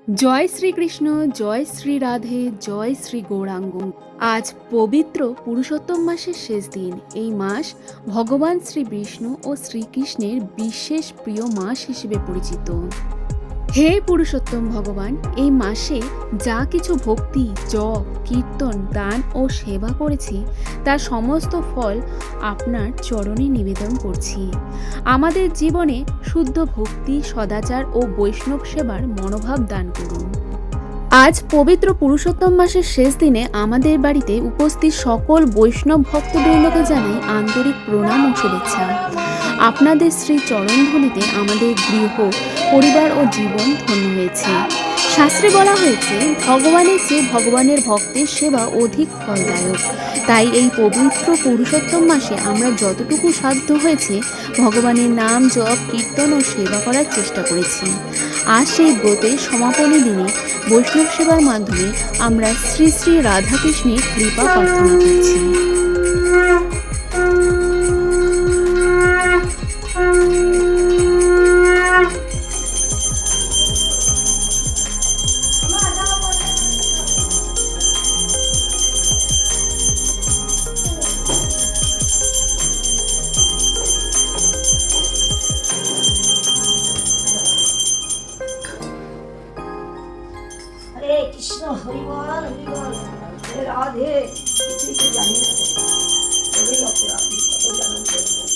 জয় শ্রীকৃষ্ণ, জয় শ্রী রাধে, জয় শ্রী গৌরাঙ্গ। আজ পবিত্র পুরুষোত্তম মাসের শেষ দিন। এই মাস ভগবান শ্রী বিষ্ণু ও শ্রীকৃষ্ণের বিশেষ প্রিয় মাস হিসেবে পরিচিত। হে পুরুষোত্তম ভগবান, এই মাসে যা কিছু ভক্তি, জপ, কীর্তন, দান ও সেবা করেছি তার সমস্ত ফল আপনার চরণে নিবেদন করছি। আমাদের জীবনে শুদ্ধ ভক্তি, সদাচার ও বৈষ্ণব সেবার মনোভাব দান করুন। আজ পবিত্র পুরুষোত্তম মাসের শেষ দিনে আমাদের বাড়িতে উপস্থিত সকল বৈষ্ণব ভক্তবৃন্দকে জানাই আন্তরিক প্রণাম ও শুভেচ্ছা। আপনাদের শ্রী চরণধূলিতে আমাদের গৃহ, পরিবার ও জীবন ধন্য হয়েছে। শাস্ত্রে বলা হয়েছে, ভগবানের চেয়ে ভগবানের ভক্তের সেবা অধিক ফলদায়ক। তাই এই পবিত্র পুরুষোত্তম মাসে আমরা যতটুকু সাধ্য হয়েছে ভগবানের নাম, জপ, কীর্তন ও সেবা করার চেষ্টা করেছি। আজ সেই ব্রতের সমাপনী দিনে বৈষ্ণব সেবার মাধ্যমে আমরা শ্রী শ্রী রাধাকৃষ্ণের কৃপা প্রার্থনা করছি। হরে কৃষ্ণ, হরি বল হরি বল। রাধে কিছুই তো জানি না, তবেই অপরাধী কত জানান করবো।